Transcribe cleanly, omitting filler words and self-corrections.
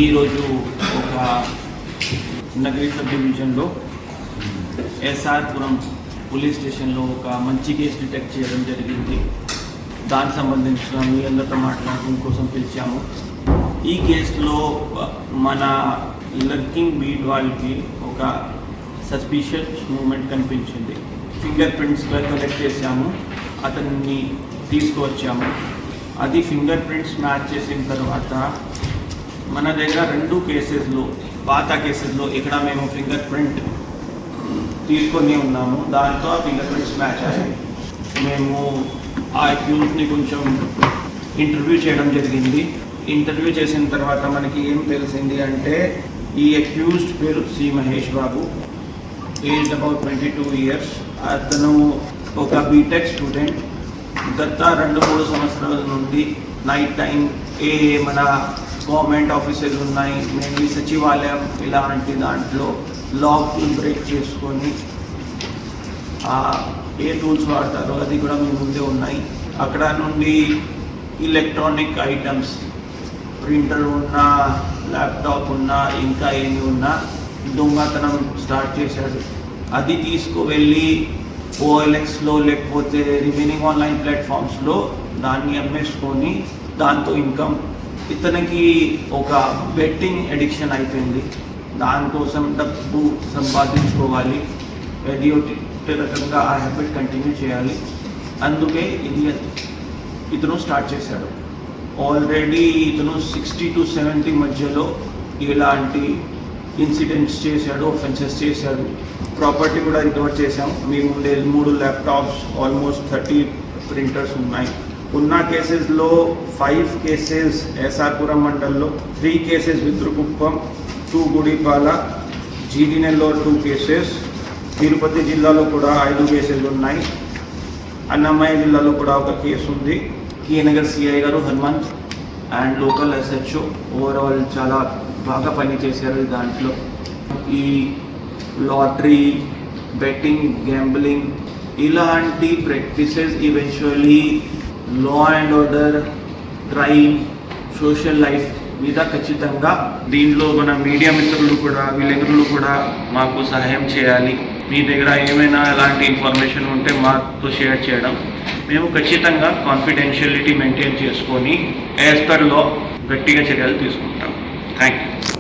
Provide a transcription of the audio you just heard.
ఈరోజు ఒక నగరి సబ్ డివిజన్లో ఎస్ఆర్పురం పోలీస్ స్టేషన్లో ఒక మంచి కేసు డిటెక్ట్ చేయడం జరిగింది. దానికి సంబంధించిన మీ అందరితో మాట్లాడడం కోసం పిలిచాము. ఈ కేసులో మన లర్కింగ్ బీట్ వాళ్ళకి ఒక సస్పిషియస్ మూమెంట్ కనిపించింది. ఫింగర్ ప్రింట్స్ కలెక్ట్ చేసాము, అతన్ని తీసుకువచ్చాము. అది ఫింగర్ ప్రింట్స్ మ్యాచ్ చేసిన తర్వాత మన దగ్గర 2 కేసెస్లో పాత కేసెస్లో ఇక్కడ మేము ఫింగర్ ప్రింట్ తీసుకొని ఉన్నాము. దాంతో ఆ ఫింగర్ ప్రింట్స్ మ్యాచ్ అయ్యాయి. మేము ఆ అక్యూజ్ని కొంచెం ఇంటర్వ్యూ చేయడం జరిగింది. ఇంటర్వ్యూ చేసిన తర్వాత మనకి ఏం తెలిసింది అంటే ఈ అక్యూజ్డ్ పేరు C Mahesh Babu, age about 22 years. అతను ఒక బీటెక్ స్టూడెంట్. గత 2-3 సంవత్సరాల నుండి నైట్ టైం మన గవర్నమెంట్ ఆఫీసెస్ ఉన్నాయి, మెయిన్లీ సచివాలయం ఇలాంటి దాంట్లో లాక్ని బ్రేక్ చేసుకొని ఏ టూల్స్ వాడతారో అది కూడా మీ ముందే ఉన్నాయి. అక్కడ నుండి ఎలక్ట్రానిక్ ఐటమ్స్, ప్రింటర్ ఉన్నా, ల్యాప్టాప్ ఉన్నా, ఇంకా ఏమి ఉన్నా దొంగతనం స్టార్ట్ చేశాడు. అది తీసుకువెళ్ళి OLXలో లేకపోతే రిమైనింగ్ ఆన్లైన్ ప్లాట్ఫామ్స్లో దాన్ని అమ్మేసుకొని దాంతో ఇన్కమ్. ఇతనికి ఒక బెట్టింగ్ అడిక్షన్ అయిపోయింది. దానికోసం డబ్బు సంపాదించుకోవాలి, ఏది రకంగా ఆ హ్యాబిట్ కంటిన్యూ చేయాలి. అందుకే ఇతను స్టార్ట్ చేశాడు. ఆల్రెడీ ఇతను 60 to 70 మధ్యలో ఇలాంటి ఇన్సిడెంట్స్ చేశాడు, ఒఫెన్సెస్ చేశాడు. ప్రాపర్టీ కూడా రికవర్ చేశాం. మీ ముందే 3 ల్యాప్టాప్స్, ఆల్మోస్ట్ 30 ప్రింటర్స్ ఉన్నాయి. ఉన్న కేసెస్లో 5 కేసెస్ ఎస్ఆర్పురం మండల్లో, 3 కేసెస్ విద్రుకుప్పం, 2 గుడిపాల, జీడి నెల్లూరు 2 కేసెస్, తిరుపతి జిల్లాలో కూడా 5 కేసెస్ ఉన్నాయి. అన్నమయ్య జిల్లాలో కూడా ఒక కేసు ఉంది. కీనగర్ సిఐ గారు Hanumanth and local SHO overall చాలా బాగా పనిచేశారు. దాంట్లో ఈ లాటరీ, బెట్టింగ్, గ్యాంబ్లింగ్ ఇలాంటి practices eventually law and order, crime, social life మీద ఖచ్చితంగా దీంట్లో మన మీడియా మిత్రులు కూడా వీళ్ళందరూ కూడా మాకు సహాయం చేయాలి. మీ దగ్గర ఏమైనా ఎలాంటి ఇన్ఫర్మేషన్ ఉంటే మాతో షేర్ చేయడం. మేము ఖచ్చితంగా కాన్ఫిడెన్షియలిటీ మెయింటైన్ చేసుకొని యాజ్ పర్ లా గట్టిగా చర్యలు తీసుకుంటాం. Thank you.